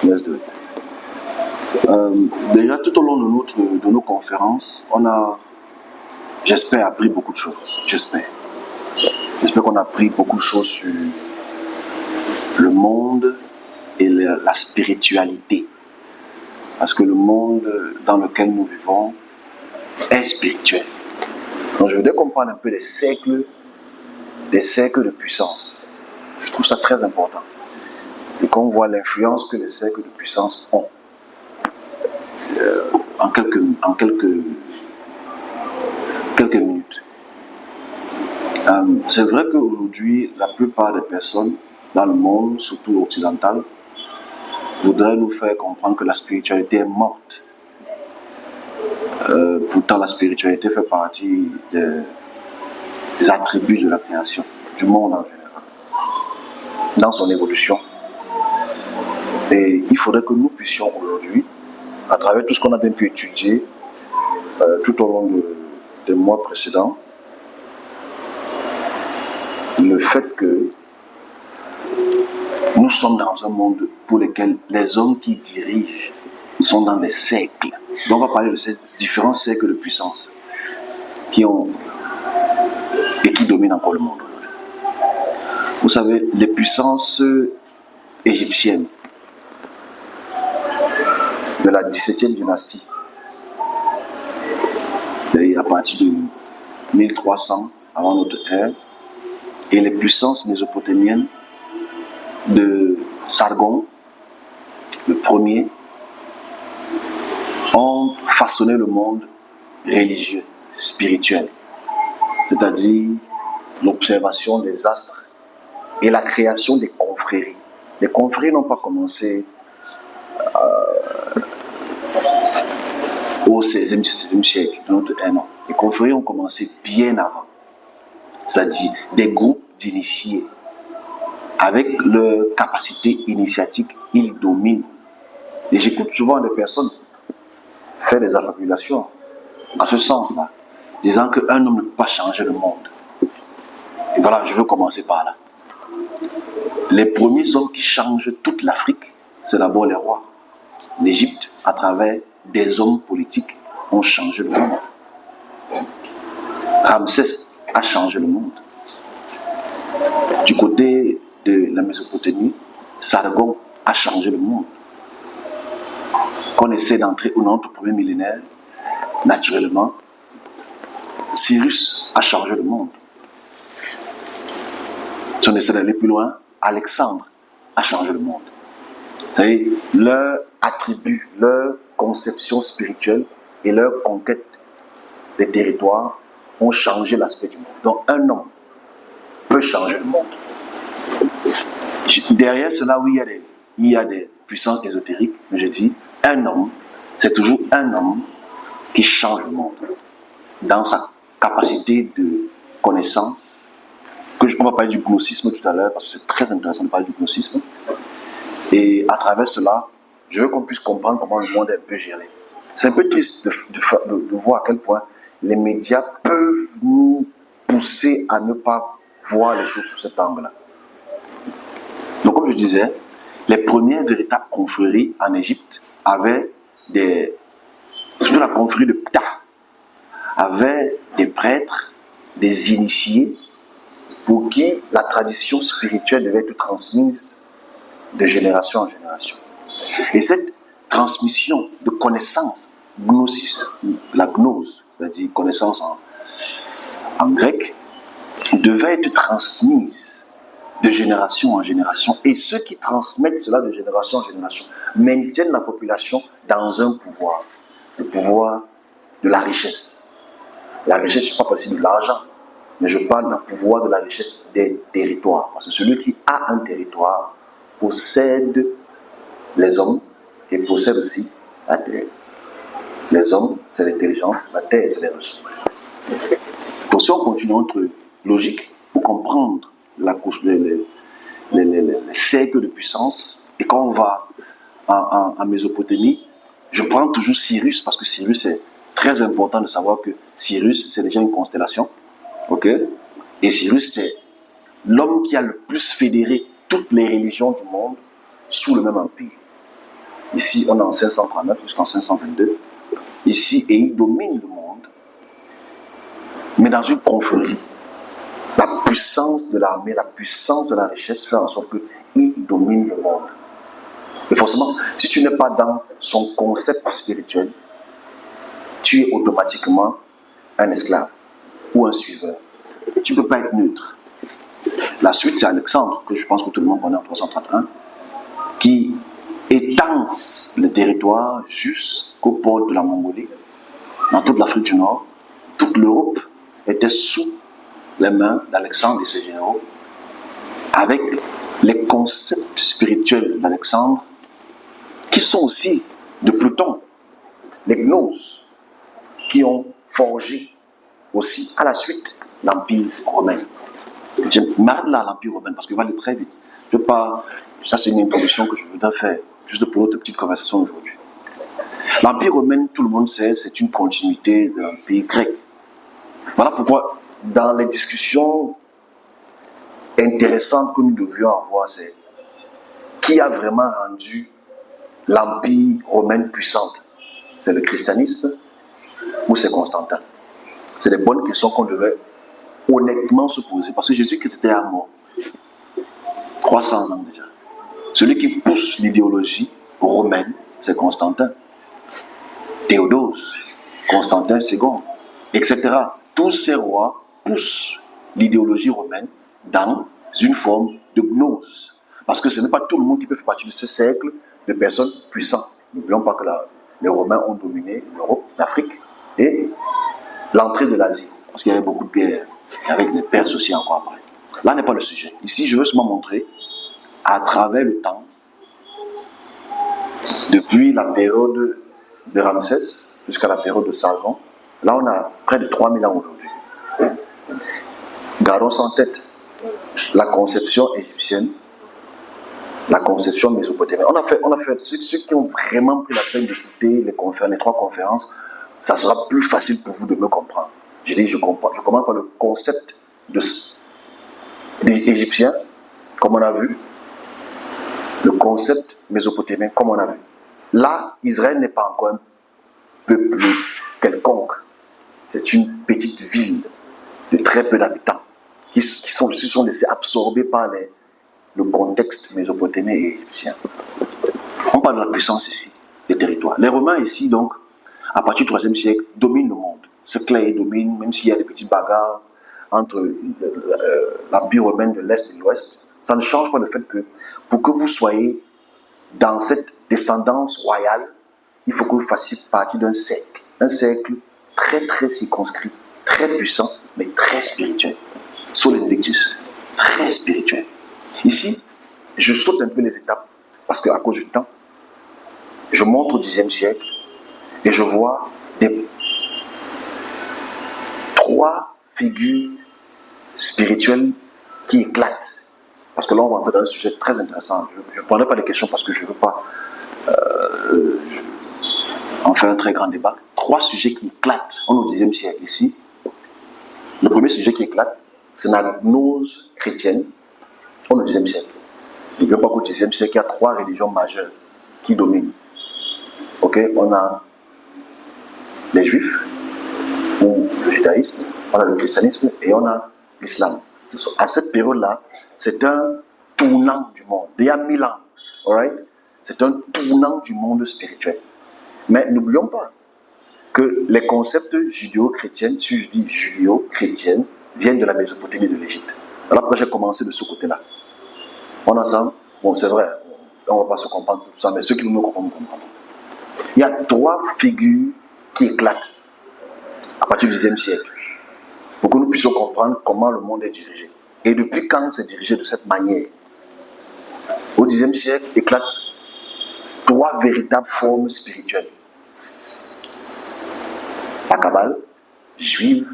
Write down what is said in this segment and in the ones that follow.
Let's do it. Déjà, tout au long de nos conférences, on a, j'espère, appris beaucoup de choses. J'espère qu'on a appris beaucoup de choses sur le monde et la spiritualité. Parce que le monde dans lequel nous vivons est spirituel. Donc je voudrais comprendre un peu les cercles de puissance. Je trouve ça très important. Et qu'on voit l'influence que les cercles de puissance ont en quelques minutes. C'est vrai qu'aujourd'hui, la plupart des personnes dans le monde, surtout occidental, voudraient nous faire comprendre que la spiritualité est morte. Pourtant, la spiritualité fait partie des attributs de la création, du monde en général, dans son évolution. Et il faudrait que nous puissions aujourd'hui, à travers tout ce qu'on a bien pu étudier tout au long des mois précédents, le fait que nous sommes dans un monde pour lequel les hommes qui dirigent sont dans des cercles. Donc on va parler de ces différents cercles de puissance qui dominent encore le monde. Vous savez, les puissances égyptiennes de la 17e dynastie, c'est-à-dire à partir de 1300 avant notre ère, et les puissances mésopotamiennes de Sargon, le premier, ont façonné le monde religieux, spirituel, c'est-à-dire l'observation des astres et la création des confréries. Les confréries n'ont pas commencé au XVIe, XVIIe siècle de notre ère, non. Les confréries ont commencé bien avant, c'est-à-dire des groupes d'initiés. Avec leur capacité initiatique, ils dominent. Et j'écoute souvent des personnes faire des affabulations en ce sens-là, disant qu'un homme ne peut pas changer le monde. Et voilà, je veux commencer par là. Les premiers hommes qui changent toute l'Afrique, c'est d'abord les rois. L'Égypte, à travers des hommes politiques, ont changé le monde. Ramsès a changé le monde. Du côté de la Mésopotamie, Sargon a changé le monde. Qu'on essaie d'entrer dans notre premier millénaire, naturellement, Cyrus a changé le monde. Si on essaie d'aller plus loin, Alexandre a changé le monde. Et leur attribut, leur conception spirituelle et leur conquête des territoires ont changé l'aspect du monde. Donc un homme peut changer le monde. Derrière cela, oui, il y a des puissances ésotériques, mais je dis, un homme, c'est toujours un homme qui change le monde dans sa capacité de connaissance. On va parler du gnosticisme tout à l'heure, parce que c'est très intéressant de parler du gnosticisme. Et à travers cela, je veux qu'on puisse comprendre comment le monde est un peu géré. C'est un peu triste de voir à quel point les médias peuvent nous pousser à ne pas voir les choses sous cet angle-là. Donc, comme je disais, les premières véritables confréries en Égypte avaient surtout la confrérie de Ptah, avaient des prêtres, des initiés, pour qui la tradition spirituelle devait être transmise de génération en génération. Et cette transmission de connaissances, gnosis, la gnose, c'est-à-dire connaissance en grec, devait être transmise de génération en génération. Et ceux qui transmettent cela de génération en génération maintiennent la population dans un pouvoir, le pouvoir de la richesse. La richesse, je ne parle pas ici de l'argent, mais je parle du pouvoir de la richesse des territoires. Parce que celui qui a un territoire possède les hommes et possède aussi la terre. Les hommes, c'est l'intelligence, la terre, c'est les ressources. Donc si on continue notre logique pour comprendre les cercles de puissance, et quand on va en Mésopotamie, je prends toujours Cyrus, parce que Cyrus, c'est très important de savoir que Cyrus, c'est déjà une constellation. Ok? Et Cyrus, c'est l'homme qui a le plus fédéré toutes les religions du monde sous le même empire. Ici, on est en 539 jusqu'en 522. Ici, et il domine le monde, mais dans une confrérie. La puissance de l'armée, la puissance de la richesse fait en sorte qu'il domine le monde. Et forcément, si tu n'es pas dans son concept spirituel, tu es automatiquement un esclave ou un suiveur. Tu ne peux pas être neutre. La suite, c'est Alexandre, que je pense que tout le monde connaît en 331, qui étend le territoire jusqu'au pôle de la Mongolie, dans toute l'Afrique du Nord. Toute l'Europe était sous les mains d'Alexandre et ses généraux, avec les concepts spirituels d'Alexandre, qui sont aussi de Pluton, les gnoses, qui ont forgé aussi à la suite l'Empire romain. Je m'arrête là à l'Empire romain parce qu'il va aller très vite. Je veux pas, ça c'est une introduction que je voudrais faire, juste pour notre petite conversation aujourd'hui. L'Empire romain, tout le monde sait, c'est une continuité de l'Empire grec. Voilà pourquoi, dans les discussions intéressantes que nous devrions avoir, c'est qui a vraiment rendu l'Empire romain puissante? C'est le christianisme ou c'est Constantin? C'est des bonnes questions qu'on devait honnêtement se poser. Parce que Jésus-Christ était à mort. 300 ans déjà. Celui qui pousse l'idéologie romaine, c'est Constantin. Théodose, Constantin II, etc. Tous ces rois poussent l'idéologie romaine dans une forme de gnose. Parce que ce n'est pas tout le monde qui peut faire partie de ce cercle de personnes puissantes. N'oublions pas que les Romains ont dominé l'Europe, l'Afrique et l'entrée de l'Asie. Parce qu'il y avait beaucoup de guerres, avec les Perses aussi encore après. Là n'est pas le sujet. Ici, je veux seulement montrer, à travers le temps, depuis la période de Ramsès jusqu'à la période de Sargon, là on a près de 3000 ans aujourd'hui. Gardons ça en tête. La conception égyptienne, la conception mésopotamienne. On a fait ceux qui ont vraiment pris la peine d'écouter les 3 conférences, ça sera plus facile pour vous de me comprendre. Je dis, je commence par le concept des Égyptiens, comme on a vu, le concept mésopotamien, comme on a vu. Là, Israël n'est pas encore un peuple quelconque. C'est une petite ville de très peu d'habitants qui se sont laissés absorber par le contexte mésopotamien et égyptien. On parle de la puissance ici, des territoires. Les Romains ici, donc, à partir du IIIe siècle, dominent le monde. C'est clair, ils dominent, même s'il y a des petites bagarres entre l'Empire romain de l'Est et de l'Ouest, ça ne change pas le fait que pour que vous soyez dans cette descendance royale, il faut que vous fassiez partie d'un cercle très très circonscrit, très puissant, mais très spirituel. Solem Lectus, très spirituel. Ici, je saute un peu les étapes, parce qu'à cause du temps, je monte au Xe siècle et je vois 3 figures spirituelles qui éclatent. Parce que là, on va entrer dans un sujet très intéressant. Je ne prendrai pas les questions parce que je ne veux pas en faire un très grand débat. 3 sujets qui éclatent. On est au Xe siècle ici. Le premier sujet qui éclate, c'est la gnose chrétienne. On est au Xe siècle. N'oublions pas qu'au Xe siècle, il y a 3 religions majeures qui dominent. Ok, on a les juifs, ou le judaïsme, on a le christianisme et on a l'islam. À cette période-là, c'est un tournant du monde. Il y a 1000 ans, alright? C'est un tournant du monde spirituel. Mais n'oublions pas que les concepts judéo-chrétiens, si je dis judéo-chrétiennes, viennent de la Mésopotamie et de l'Égypte. Voilà pourquoi j'ai commencé de ce côté-là. On a ça, bon c'est vrai, on ne va pas se comprendre tout ça, mais ceux qui nous comprennent, nous comprennent. Il y a 3 figures qui éclatent à partir du Xe siècle, pour que nous puissions comprendre comment le monde est dirigé. Et depuis quand c'est dirigé de cette manière? Au Xe siècle, éclatent 3 véritables formes spirituelles. La Kabbale, juive,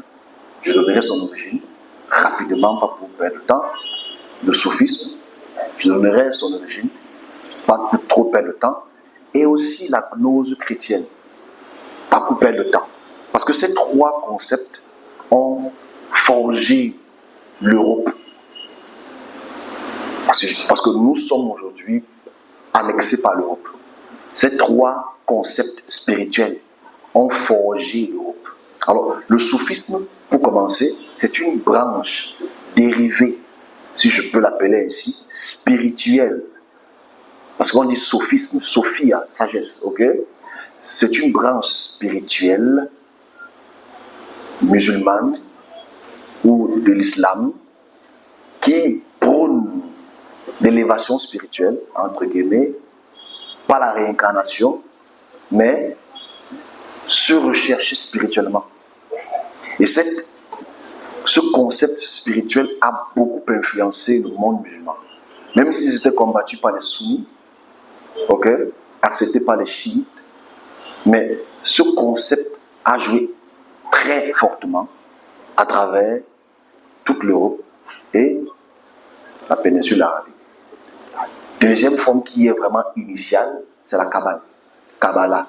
je donnerai son origine, rapidement, pas pour perdre de temps. Le soufisme, je donnerai son origine, pas pour trop perdre de temps. Et aussi la gnose chrétienne, pas pour perdre de temps. Parce que ces 3 concepts ont forgé l'Europe. Parce que nous sommes aujourd'hui annexés par l'Europe. Ces trois concepts spirituels ont forgé l'Europe. Alors, le soufisme, pour commencer, c'est une branche dérivée, si je peux l'appeler ainsi, spirituelle. Parce qu'on dit sophisme, sophia, sagesse, ok? C'est une branche spirituelle musulmane ou de l'islam qui prône l'élévation spirituelle, entre guillemets, pas la réincarnation, mais se rechercher spirituellement. Et ce concept spirituel a beaucoup influencé le monde musulman. Même s'ils étaient combattus par les sunnis, ok, acceptés par les chiites, mais ce concept a joué très fortement à travers toute l'Europe et la péninsule arabique. Deuxième forme qui est vraiment initiale, c'est la Kabbale. Kabbalah,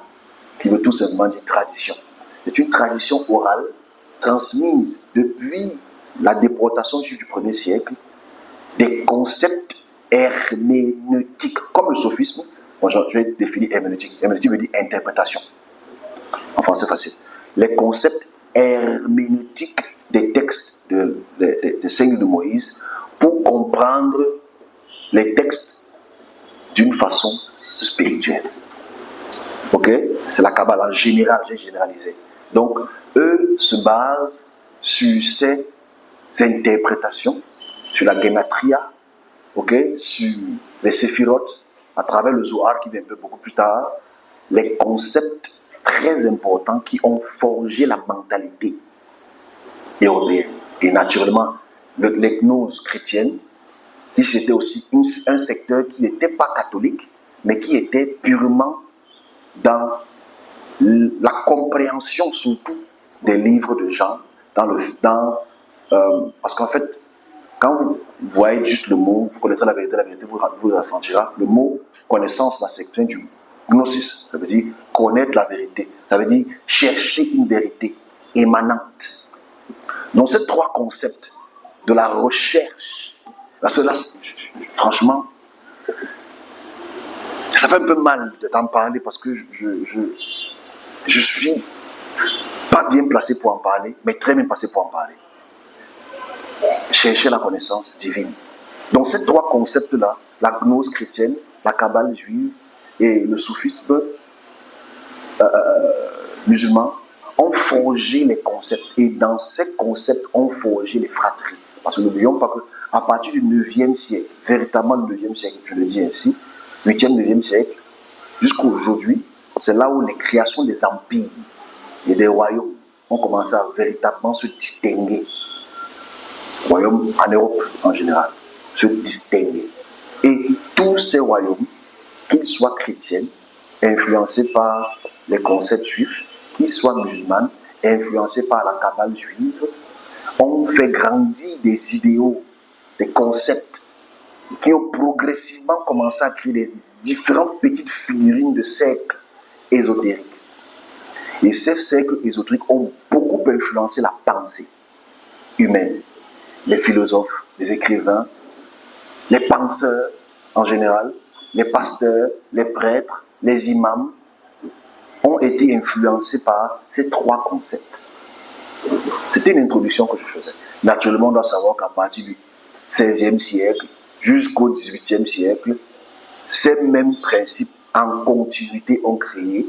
qui veut tout simplement dire tradition. C'est une tradition orale transmise depuis la déportation juive du 1er siècle, des concepts herméneutiques, comme le sophisme. Bon, je vais définir herméneutique. Herméneutique veut dire interprétation. En français facile. Les concepts herméneutiques des textes des signes de Moïse pour comprendre les textes d'une façon spirituelle. Ok? C'est la Kabbale en général, j'ai généralisé. Donc, eux se basent sur ces interprétations, sur la Gematria, ok? Sur les Séphiroth, à travers le Zohar qui vient un peu beaucoup plus tard, les concepts très importants qui ont forgé la mentalité européenne. Et naturellement, les gnoses chrétiennes, qui c'était aussi un secteur qui n'était pas catholique, mais qui était purement dans la compréhension surtout des livres de Jean, parce qu'en fait, quand vous voyez juste le mot, vous connaîtrez la vérité vous affranchira. Le mot connaissance, là, c'est du gnosis, ça veut dire connaître la vérité, ça veut dire chercher une vérité émanente. Donc ces trois concepts de la recherche, parce que là, franchement, ça fait un peu mal de t'en parler parce que je suis pas bien placé pour en parler, mais très bien placé pour en parler. Chercher la connaissance divine. Donc ces trois concepts-là, la gnose chrétienne, la Kabbale juive et le soufisme musulman, ont forgé les concepts. Et dans ces concepts, ont forgé les fratries. Parce que n'oublions pas qu'à partir du 9e siècle, véritablement le 9e siècle, je le dis ainsi, 8e, 9e siècle, jusqu'à aujourd'hui, c'est là où les créations des empires et des royaumes ont commencé à véritablement se distinguer. Royaumes en Europe en général, se distinguer. Et tous ces royaumes, qu'ils soient chrétiens, influencés par les concepts juifs, qu'ils soient musulmans, influencés par la Kabbale juive, ont fait grandir des idéaux, des concepts qui ont progressivement commencé à créer des différentes petites figurines de cercles ésotériques. Et ces cercles ésotériques ont beaucoup influencé la pensée humaine. Les philosophes, les écrivains, les penseurs en général, les pasteurs, les prêtres, les imams ont été influencés par ces trois concepts. C'était une introduction que je faisais. Naturellement, on doit savoir qu'à partir du XVIe siècle jusqu'au XVIIIe siècle, ces mêmes principes en continuité ont créé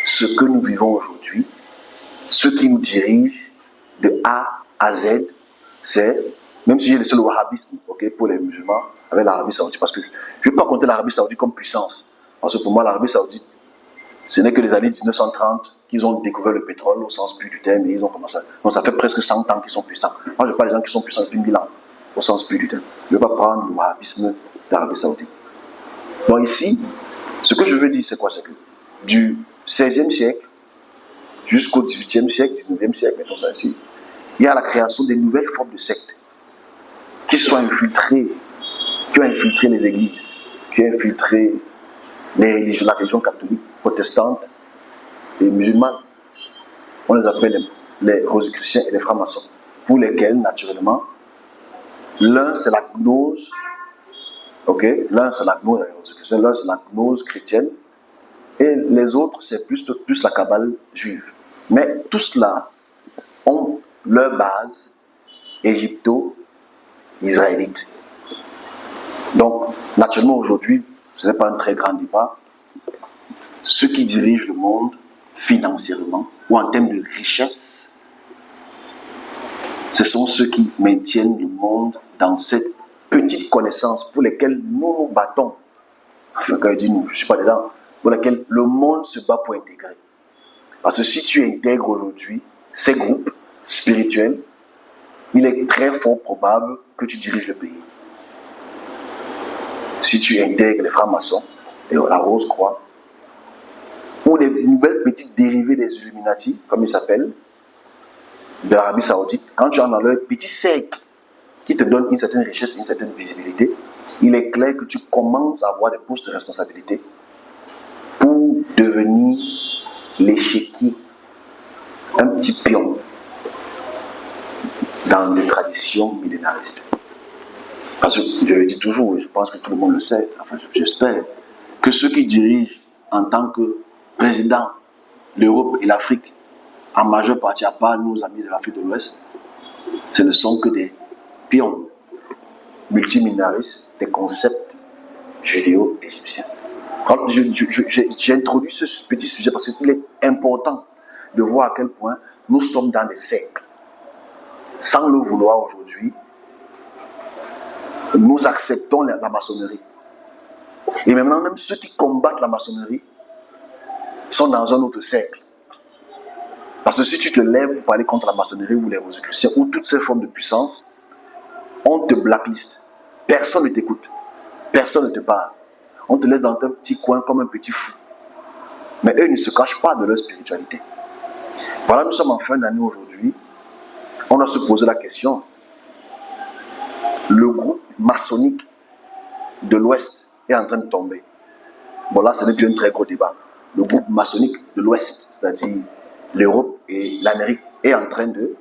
ce que nous vivons aujourd'hui. Ce qui nous dirige de A à Z, c'est, même si j'ai laissé le wahhabisme, okay, pour les musulmans, avec l'Arabie Saoudite, parce que je ne vais pas compter l'Arabie Saoudite comme puissance. Parce que pour moi, l'Arabie Saoudite, ce n'est que les années 1930 qu'ils ont découvert le pétrole au sens plus du terme et ils ont commencé. Donc ça fait presque 100 ans qu'ils sont puissants. Moi, je parle des gens qui sont puissants depuis 1000 ans, au sens plus du terme. Je ne vais pas prendre le wahhabisme d'Arabie Saoudite. Donc ici, ce que je veux dire, c'est quoi? C'est que du 16e siècle jusqu'au 18e siècle, 19e siècle, mettons ça ainsi, il y a la création de nouvelles formes de sectes qui sont infiltrées, qui ont infiltré les églises, qui ont infiltré les religions, la religion catholique, protestante et musulmane. On les appelle les rosicruciens et les francs-maçons, pour lesquels, naturellement, l'un c'est la gnose, ok, l'un c'est la gnose, l'un c'est la gnose chrétienne, Et les autres, c'est plus la cabale juive. Mais tout cela ont leur base égypto-israélite. Donc, naturellement, aujourd'hui, ce n'est pas un très grand débat. Ceux qui dirigent le monde financièrement ou en termes de richesse, ce sont ceux qui maintiennent le monde dans cette petite connaissance pour lesquelles nous nous battons. Enfin, quand je dis nous, je ne suis pas dedans, pour laquelle le monde se bat pour intégrer. Parce que si tu intègres aujourd'hui ces groupes spirituels, il est très fort probable que tu diriges le pays. Si tu intègres les francs-maçons, et la Rose-Croix, ou des nouvelles petites dérivées des Illuminati, comme ils s'appellent, de l'Arabie Saoudite, quand tu es dans leur petit cercle qui te donne une certaine richesse, une certaine visibilité, il est clair que tu commences à avoir des postes de responsabilité pour devenir l'échiquier, un petit pion dans des traditions millénaristes. Parce que je le dis toujours, et je pense que tout le monde le sait, enfin j'espère, que ceux qui dirigent en tant que président l'Europe et l'Afrique, en majeure partie, à part nos amis de l'Afrique de l'Ouest, ce ne sont que des pions multimillénaristes des concepts judéo-égyptiens. J'ai introduit ce petit sujet parce qu'il est important de voir à quel point nous sommes dans des cercles. Sans le vouloir aujourd'hui, nous acceptons la maçonnerie. Et maintenant, même ceux qui combattent la maçonnerie sont dans un autre cercle. Parce que si tu te lèves pour parler contre la maçonnerie ou les Rosicruciens ou toutes ces formes de puissance, on te blacklist. Personne ne t'écoute. Personne ne te parle. On te laisse dans un petit coin comme un petit fou. Mais eux ne se cachent pas de leur spiritualité. Voilà, nous sommes en fin d'année aujourd'hui. On doit se poser la question. Le groupe maçonnique de l'Ouest est en train de tomber. Bon, là, ce n'est plus un très gros débat. Le groupe maçonnique de l'Ouest, c'est-à-dire l'Europe et l'Amérique, est en train de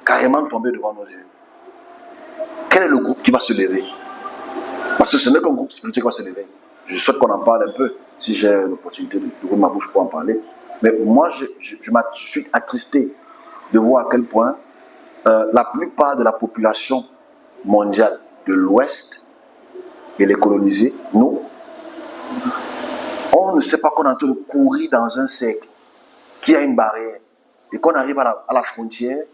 carrément tomber devant nos yeux. Quel est le groupe qui va se lever? Parce que ce n'est qu'un groupe spirituel qui va se lever. Je souhaite qu'on en parle un peu, si j'ai l'opportunité d'ouvrir ma bouche pour en parler. Mais moi, je suis attristé de voir à quel point la plupart de la population mondiale de l'Ouest et les colonisés, nous, on ne sait pas qu'on est en train de courir dans un cercle qui a une barrière. Et qu'on arrive à la frontière,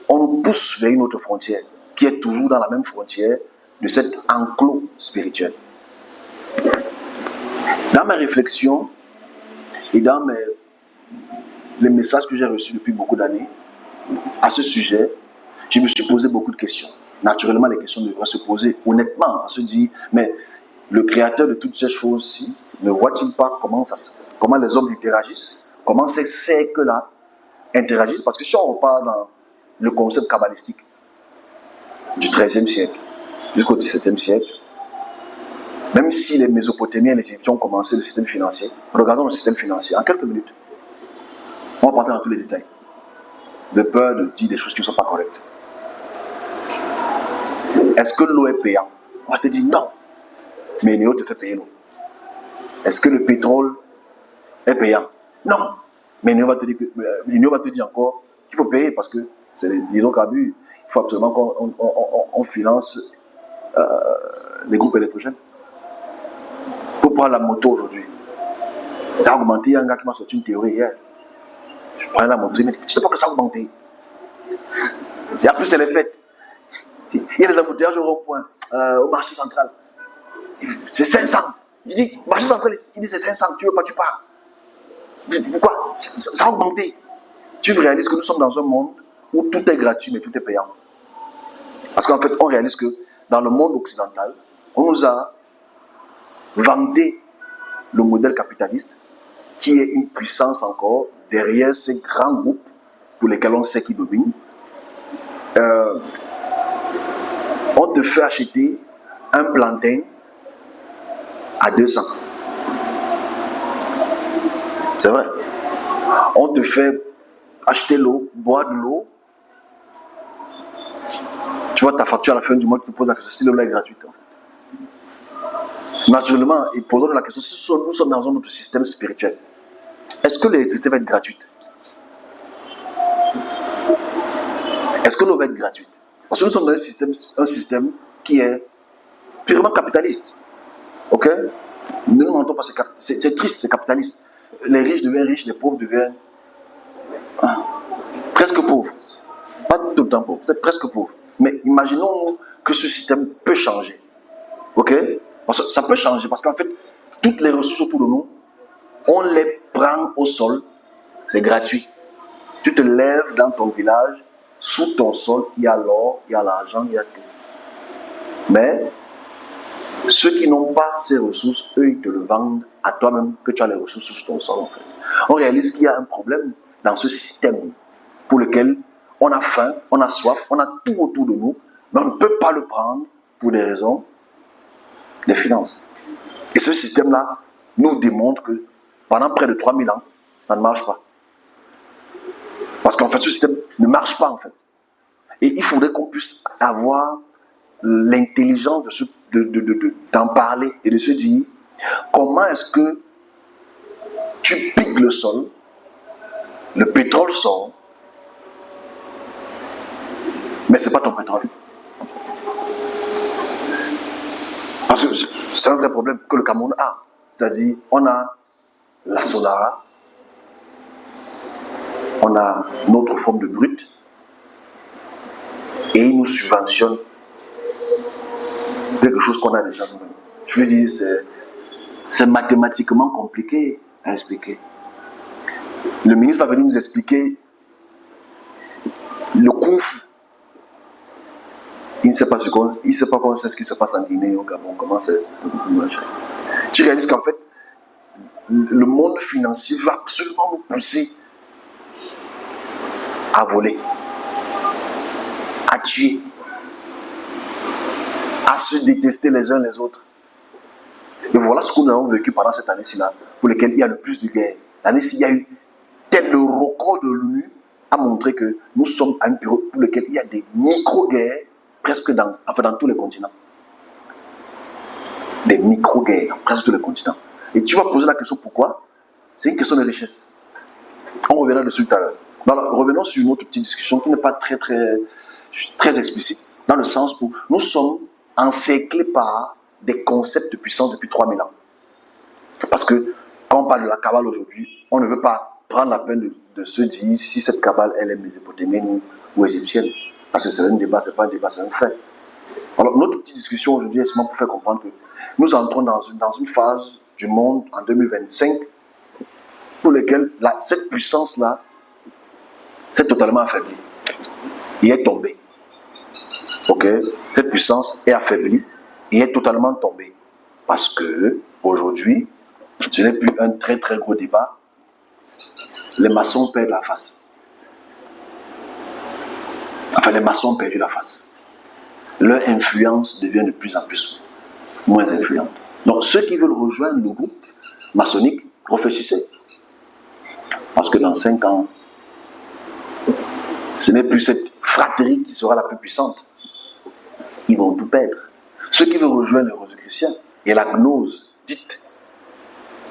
on nous pousse vers une autre frontière qui est toujours dans la même frontière de cet enclos spirituel. Dans mes réflexions et dans les messages que j'ai reçus depuis beaucoup d'années à ce sujet, je me suis posé beaucoup de questions. Naturellement, les questions devraient se poser honnêtement. On se dit, mais le créateur de toutes ces choses-ci ne voit-il pas comment les hommes interagissent, comment ces cercles-là interagissent? Parce que si on repart dans le concept kabbalistique du XIIIe siècle jusqu'au XVIIe siècle, même si les Mésopotamiens et les Égyptiens ont commencé le système financier, regardons le système financier en quelques minutes. On va partir dans tous les détails, de peur de dire des choses qui ne sont pas correctes. Est-ce que l'eau est payante? On va te dire non, mais Néo te fait payer l'eau. Est-ce que le pétrole est payant? Non, mais Néo va te dire encore qu'il faut payer parce que c'est les hydrocarbures. Il faut absolument qu'on finance les groupes électrogènes. Pour prendre la moto aujourd'hui, ça a augmenté. Il y a un gars qui m'a sorti une théorie hier. Je prends la moto, il me dit, tu sais pas que ça a augmenté. Et en plus, c'est les fêtes. Il y a des embouteillages au rond-point, au marché central. C'est 500. Je dis, marché central, il dit c'est 500, tu veux pas, tu pars. Je dis, pourquoi? Ça a augmenté. Tu réalises que nous sommes dans un monde où tout est gratuit, mais tout est payant. Parce qu'en fait, on réalise que dans le monde occidental, on nous a vanté le modèle capitaliste, qui est une puissance encore derrière ces grands groupes pour lesquels on sait qu'ils dominent. On te fait acheter un plantain à 200. C'est vrai. On te fait acheter l'eau, boire de l'eau. Tu vois ta facture à la fin du mois, tu te poses la question si l'eau est gratuite. Naturellement, et posons-nous la question, si nous sommes dans un autre système spirituel, est-ce que l'électricité va être gratuite? Est-ce que l'eau va être gratuite? Parce que nous sommes dans un système qui est purement capitaliste. Ok? Ne nous mentons pas, c'est triste, c'est capitaliste. Les riches deviennent riches, les pauvres deviennent presque pauvres. Pas tout le temps pauvres, peut-être presque pauvres. Mais imaginons que ce système peut changer. Ok? Parce que ça peut changer parce qu'en fait, toutes les ressources autour de nous, on les prend au sol, c'est gratuit. Tu te lèves dans ton village, sous ton sol, il y a l'or, il y a l'argent, il y a tout. Mais ceux qui n'ont pas ces ressources, eux, ils te le vendent à toi-même que tu as les ressources sous ton sol, en fait. On réalise qu'il y a un problème dans ce système pour lequel on a faim, on a soif, on a tout autour de nous, mais on ne peut pas le prendre pour des raisons des finances. Et ce système-là nous démontre que pendant près de 3000 ans, ça ne marche pas. Parce qu'en fait, ce système ne marche pas, en fait. Et il faudrait qu'on puisse avoir l'intelligence d'en parler et de se dire comment est-ce que tu piques le sol, le pétrole sort, mais ce n'est pas ton pétrole. Parce que c'est un vrai problème que le Cameroun a. C'est-à-dire, on a la Sonara, on a notre forme de brut, et ils nous subventionnent quelque chose qu'on a déjà nous-mêmes. Je veux dire, c'est mathématiquement compliqué à expliquer. Le ministre va venir nous expliquer le Kung Fu. Il ne sait pas comment c'est ce qui se passe en Guinée, au Gabon, comment c'est. Tu réalises qu'en fait, le monde financier va absolument nous pousser à voler, à tuer, à se détester les uns les autres. Et voilà ce que nous avons vécu pendant cette année-ci là, pour laquelle il y a le plus de guerres. L'année-ci, il y a eu tel le record de l'ONU a montré que nous sommes à une période pour laquelle il y a des micro-guerres presque dans tous les continents. Des micro-guerres, presque tous les continents. Et tu vas poser la question pourquoi? C'est une question de richesse. On reviendra dessus tout à l'heure. Revenons sur une autre petite discussion qui n'est pas très explicite, dans le sens où nous sommes encerclés par des concepts de puissance depuis 3000 ans. Parce que quand on parle de la Kabbale aujourd'hui, on ne veut pas prendre la peine de se dire si cette Kabbale elle est mésopotamienne ou égyptienne. Parce que c'est un débat, c'est pas un débat, c'est un fait. Alors notre petite discussion aujourd'hui est seulement pour faire comprendre que nous entrons dans une phase du monde en 2025 pour laquelle cette puissance-là s'est totalement affaiblie. Il est tombé. Ok? Cette puissance est affaiblie et est totalement tombée. Parce que aujourd'hui, ce n'est plus un très très gros débat. Les maçons perdent la face. Enfin, les maçons ont perdu la face. Leur influence devient de plus en plus moins influente. Donc, ceux qui veulent rejoindre le groupe maçonnique, réfléchissez. Parce que dans 5 ans, ce n'est plus cette fratrie qui sera la plus puissante. Ils vont tout perdre. Ceux qui veulent rejoindre les Rosicruciens et la gnose dite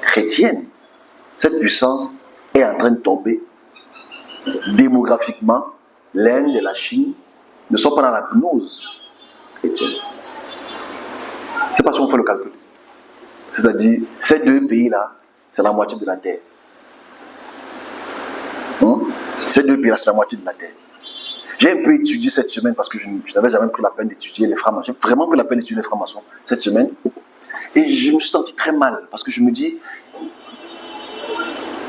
chrétienne, cette puissance est en train de tomber. Démographiquement, l'Inde et la Chine ne sont pas dans la gnose chrétienne. C'est parce qu'on fait le calcul. C'est-à-dire, ces deux pays-là, c'est la moitié de la terre. Ces deux pays-là, c'est la moitié de la terre. J'ai un peu étudié cette semaine parce que je n'avais jamais pris la peine d'étudier les francs-maçons. J'ai vraiment pris la peine d'étudier les francs-maçons cette semaine. Et je me suis senti très mal parce que je me dis,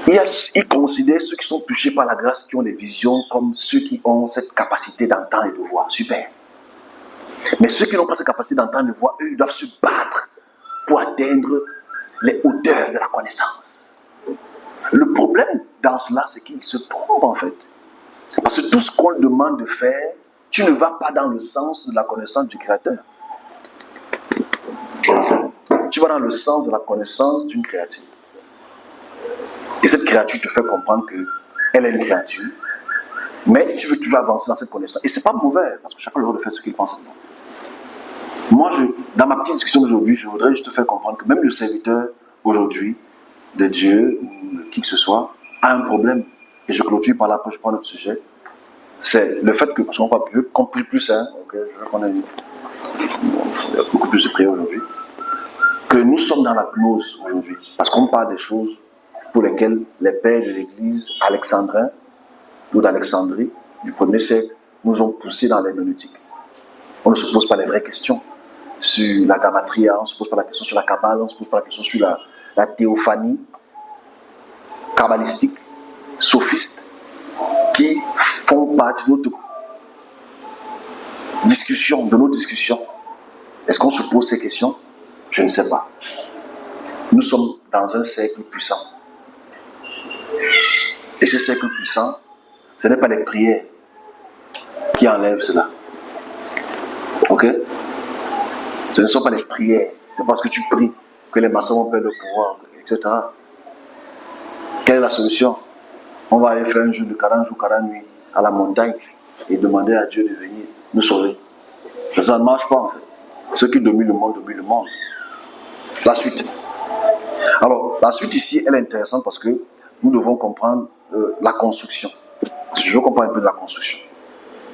ils considèrent ceux qui sont touchés par la grâce, qui ont des visions, comme ceux qui ont cette capacité d'entendre et de voir. Super. Mais ceux qui n'ont pas cette capacité d'entendre et de voir, eux, ils doivent se battre pour atteindre les hauteurs de la connaissance. Le problème dans cela, c'est qu'ils se trompent en fait. Parce que tout ce qu'on demande de faire, tu ne vas pas dans le sens de la connaissance du Créateur. Tu vas dans le sens de la connaissance d'une créature. Et cette créature te fait comprendre qu'elle est une créature, mais tu veux toujours avancer dans cette connaissance. Et ce n'est pas mauvais, parce que chacun a le droit de faire ce qu'il pense. Moi, Dans ma petite discussion d'aujourd'hui, je voudrais juste te faire comprendre que même le serviteur aujourd'hui de Dieu, ou de qui que ce soit, a un problème. Et je clôture par là, après je prends notre sujet. C'est le fait que, parce qu'on va compris plus, hein, okay, je veux qu'on ait beaucoup plus de prières aujourd'hui, que nous sommes dans la gnose aujourd'hui. Parce qu'on parle des choses pour lesquelles les pères de l'église alexandrin ou d'Alexandrie du 1er siècle nous ont poussés dans l'herméneutique. On ne se pose pas les vraies questions sur la gamatria, on ne se pose pas la question sur la kabbale, on ne se pose pas la question sur la théophanie kabbalistique, sophiste, qui font partie de notre discussion, de nos discussions. Est-ce qu'on se pose ces questions? Je ne sais pas. Nous sommes dans un cercle puissant. Et ce cercle puissant, ce n'est pas les prières qui enlèvent cela. Ok? Ce ne sont pas les prières. C'est parce que tu pries que les maçons vont perdre le pouvoir, etc. Quelle est la solution? On va aller faire un jour de 40 jours, 40 nuits à la montagne et demander à Dieu de venir nous sauver. Ça ne marche pas en fait. Ceux qui dominent le monde, dominent le monde. La suite. Alors, la suite ici, elle est intéressante parce que nous devons comprendre la construction. Je veux comprendre un peu de la construction.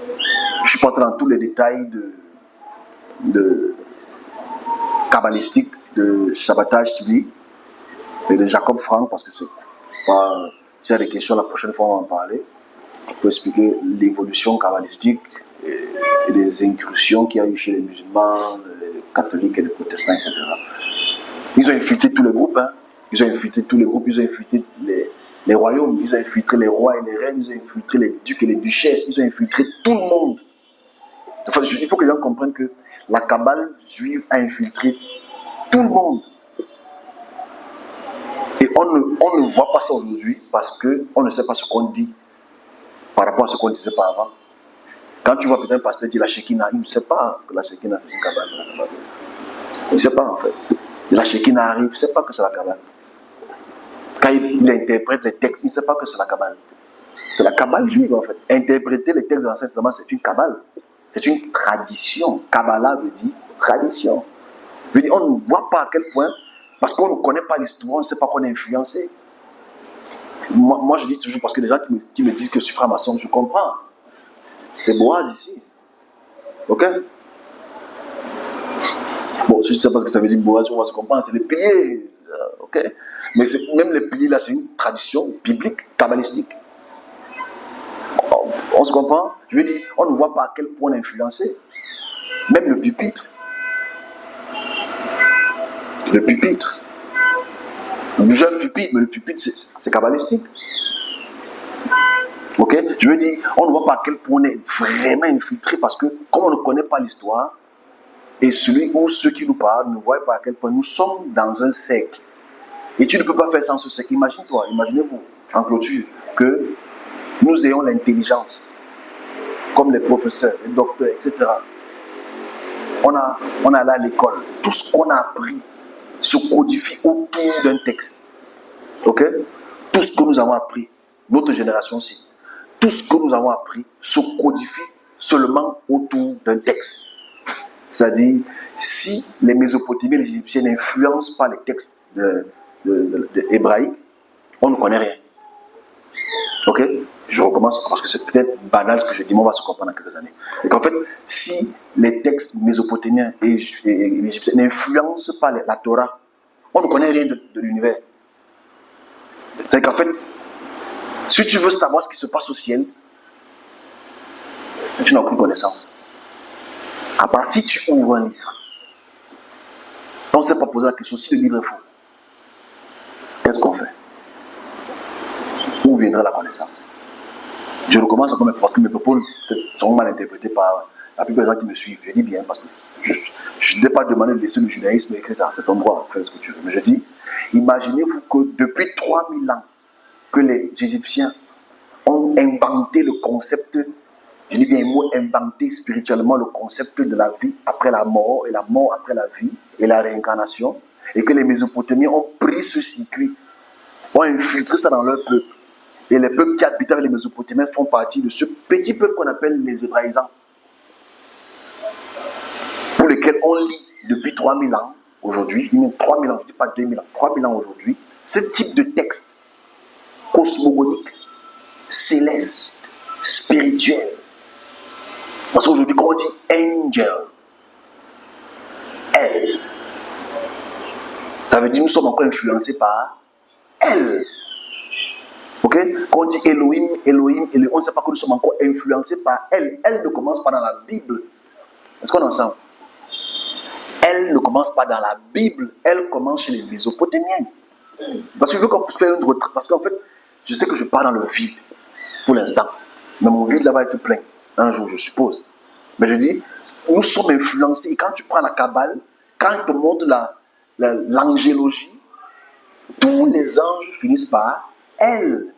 Je ne suis pas entré dans tous les détails de kabbalistique, de Shabbatai Tzvi et de Jacob Frank parce que c'est pas... S'il y a des questions, la prochaine fois, on va en parler. Pour expliquer l'évolution kabbalistique et les incursions qu'il y a eu chez les musulmans, les catholiques et les protestants, etc. Ils ont infiltré tous les groupes. Hein. Ils ont infiltré tous les groupes. Ils ont infiltré les royaumes. Ils ont infiltré les rois et les reines. Ils ont infiltré les ducs et les duchesses. Ils ont infiltré tout le monde. Enfin, il faut que les gens comprennent que la Kabbale juive a infiltré tout le monde. Et on ne voit pas ça aujourd'hui parce qu'on ne sait pas ce qu'on dit par rapport à ce qu'on disait pas avant. Quand tu vois peut-être un pasteur dire la Shekinah, il ne sait pas que la Shekinah c'est une Kabbale. Il ne sait pas en fait. La Shekinah arrive, il ne sait pas que c'est la Kabbale. Quand il interprète les textes, il ne sait pas que c'est la Kabbale. C'est la Kabbale juive en fait. Interpréter les textes de l'Ancien Testament, c'est une Kabbale. C'est une tradition. Kabbalah veut dire tradition. Veut dire, on ne voit pas à quel point, parce qu'on ne connaît pas l'histoire, on ne sait pas qu'on est influencé. Moi, je dis toujours, parce que les gens qui me disent que je suis franc-maçon, je comprends. C'est Boaz ici. Ok? Bon, je ne sais pas ce que ça veut dire Boaz, on va se comprendre, c'est les piliers. Ok? Mais même les piliers, là, c'est une tradition biblique, kabbalistique. On se comprend? Je veux dire, on ne voit pas à quel point on est influencé. Même le pupitre. Le pupitre. Le jeune pupitre, mais le pupitre, c'est kabbalistique. Ok? Je veux dire, on ne voit pas à quel point on est vraiment infiltré parce que, comme on ne connaît pas l'histoire, et celui ou ceux qui nous parlent ne voient pas à quel point nous sommes dans un cercle. Et tu ne peux pas faire sans ce cercle. Imagine-toi, imaginez-vous, en clôture, que nous ayons l'intelligence, comme les professeurs, les docteurs, etc. On a là à l'école, tout ce qu'on a appris se codifie autour d'un texte. Ok? Tout ce que nous avons appris, notre génération aussi, tout ce que nous avons appris se codifie seulement autour d'un texte. C'est-à-dire, si les Mésopotamiens et les Égyptiens n'influencent pas les textes hébraïques, on ne connaît rien. Ok? Je recommence parce que c'est peut-être banal ce que je dis, mais on va se comprendre dans quelques années. Et qu'en fait, si les textes mésopotamiens et égyptiens n'influencent pas la Torah, on ne connaît rien de l'univers. C'est qu'en fait, si tu veux savoir ce qui se passe au ciel, tu n'as aucune connaissance. À part si tu ouvres un livre. On ne s'est pas posé la question si le livre est faux. Qu'est-ce qu'on fait? Où viendra la connaissance? Je recommence encore parce que mes propos sont mal interprétés par la plupart des gens qui me suivent. Je dis bien parce que je n'ai pas demandé de laisser le judaïsme, etc. à cet endroit, faire ce que tu veux. Mais je dis, imaginez-vous que depuis 3000 ans que les Égyptiens ont inventé le concept, je dis bien un mot, inventé spirituellement le concept de la vie après la mort et la mort après la vie et la réincarnation, et que les Mésopotamiens ont pris ce circuit, ont infiltré ça dans leur peuple. Et les peuples qui habitaient avec les Mésopotamiens font partie de ce petit peuple qu'on appelle les Hébraïsants, pour lesquels on lit depuis 3000 ans, aujourd'hui, 3000 ans, je ne dis pas 2000 ans, 3000 ans aujourd'hui, ce type de texte cosmogonique, céleste, spirituel. Parce qu'aujourd'hui, quand on dit angel, elle, ça veut dire nous sommes encore influencés par elle. Ok? Quand on dit Elohim, Elohim, Elohim, on ne sait pas que nous sommes encore influencés par elle. Elle ne commence pas dans la Bible. Est-ce qu'on est ensemble? Elle ne commence pas dans la Bible, elle commence chez les Mésopotamiens. Parce que je veux qu'on fasse une retraite. Parce qu'en fait, je sais que je pars dans le vide pour l'instant. Mais mon vide là va être plein. Un jour, je suppose. Mais je dis, nous sommes influencés. Et quand tu prends la Kabbale, quand il te montre l'angélologie, tous les anges finissent par elle.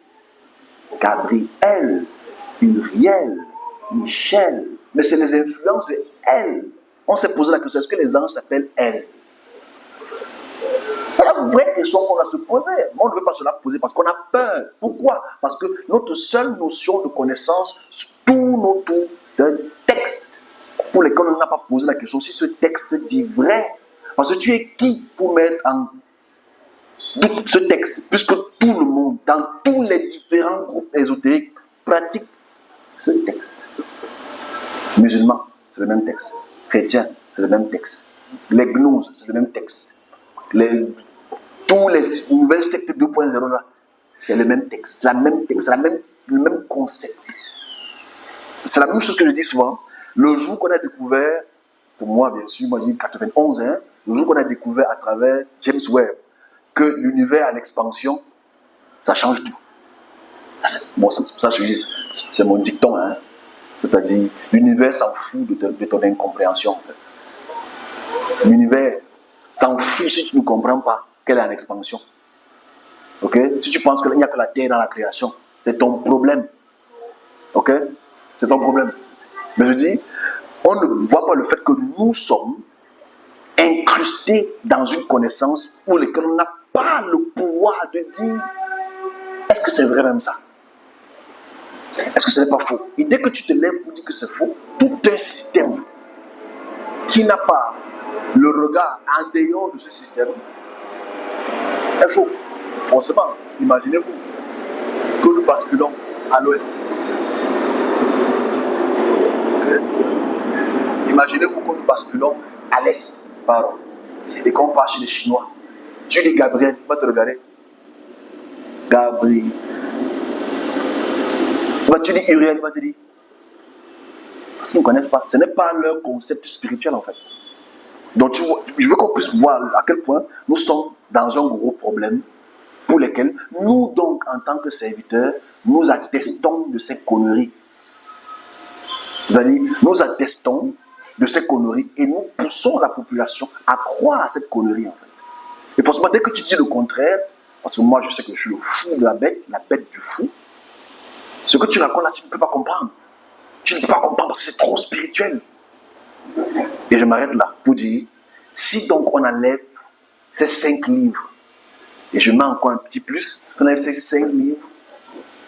Gabriel, Uriel, Michel. Mais c'est les influences de elle. On s'est posé la question, est-ce que les anges s'appellent elle? C'est la vraie question qu'on va se poser. On ne veut pas se la poser parce qu'on a peur. Pourquoi? Parce que notre seule notion de connaissance tourne autour d'un texte pour lequel on n'a pas posé la question si ce texte dit vrai. Parce que tu es qui pour mettre en doute ce texte? Puisque tout le monde, dans tous les différents groupes ésotériques, pratique ce texte. Musulmans, c'est le même texte. Chrétiens, c'est le même texte. Les gnoses, c'est le même texte. Tous les nouvelles sectes 2.0 là, c'est le même texte, le même concept. C'est la même chose que je dis souvent. Le jour qu'on a découvert, pour moi bien sûr, moi je dis 91, hein, le jour qu'on a découvert à travers James Webb que l'univers a l'expansion, ça change tout. Bon, ça je dis, c'est mon dicton, hein. C'est-à-dire, l'univers s'en fout de ton incompréhension. En fait. L'univers s'en fout si tu ne comprends pas qu'elle est en expansion. Ok? Si tu penses qu'il n'y a que la terre dans la création, c'est ton problème. Ok? C'est ton problème. Mais je dis, on ne voit pas le fait que nous sommes incrustés dans une connaissance pour laquelle on n'a pas le pouvoir de dire est-ce que c'est vrai même ça? Est-ce que ce n'est pas faux? Et dès que tu te lèves pour dire que c'est faux, tout un système qui n'a pas le regard en dehors de ce système est faux. Forcément, imaginez-vous que nous basculons à l'ouest. Okay. Imaginez-vous que nous basculons à l'est, pardon, et qu'on part chez les Chinois. Tu dis Gabriel, va te regarder. Gabriel. Tu dis Uriel, il va te dire. Parce qu'ils ne connaissent pas. Ce n'est pas leur concept spirituel en fait. Donc je veux qu'on puisse voir à quel point nous sommes dans un gros problème pour lesquels nous donc en tant que serviteurs, nous attestons de ces conneries. C'est-à-dire, nous attestons de ces conneries et nous poussons la population à croire à cette connerie en fait. Et forcément, dès que tu dis le contraire, parce que moi je sais que je suis le fou de la bête du fou, ce que tu racontes là, tu ne peux pas comprendre. Tu ne peux pas comprendre parce que c'est trop spirituel. Et je m'arrête là pour dire, si donc on enlève ces 5 livres, et je mets encore un petit plus, on enlève ces 5 livres,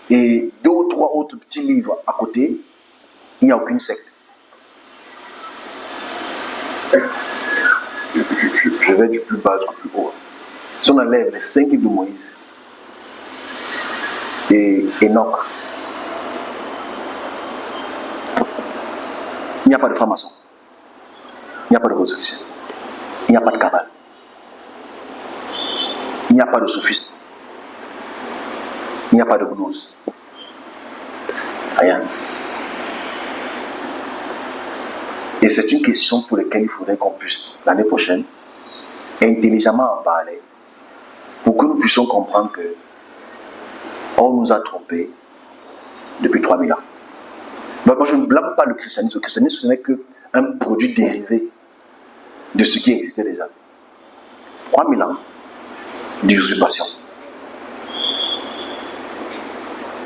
et 2 ou 3 autres petits livres à côté, il n'y a aucune secte. Je vais du plus bas jusqu'au plus haut. Si on enlève les 5 livres de Moïse, et Enoch, il n'y a pas de franc-maçon. Il n'y a pas de rosicrucien. Il n'y a pas de cabale. Il n'y a pas de soufisme. Il n'y a pas de gnose. Rien. Et c'est une question pour laquelle il faudrait qu'on puisse, l'année prochaine, intelligemment en parler, pour que nous puissions comprendre que on nous a trompés depuis 3000 ans. Donc moi je ne blâme pas le christianisme. Le christianisme ce n'est qu'un produit dérivé de ce qui existait déjà. 3000 ans d'usurpation.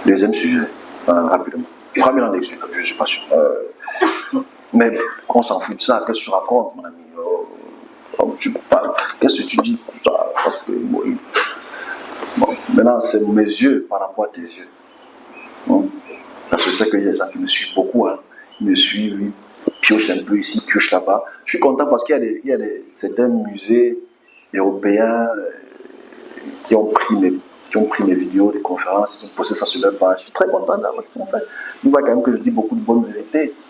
Deuxième sujet, rapidement. 3000 ans d'usurpation. Mais on s'en fout de ça. Qu'est-ce que tu racontes, mon ami? Tu parles. Qu'est-ce que tu dis pour ça? Parce que bon, maintenant c'est mes yeux par rapport à tes yeux. Bon. Parce que je sais qu'il y a des gens qui me suivent beaucoup. Hein. Ils me suivent, pioche un peu ici, pioche là-bas. Je suis content parce qu'il y a certains musées européens qui ont pris mes vidéos, des conférences, ils ont posté ça sur leur page. Je suis très content d'avoir ce qu'ils ont fait. Il voit quand même que je dis beaucoup de bonnes vérités.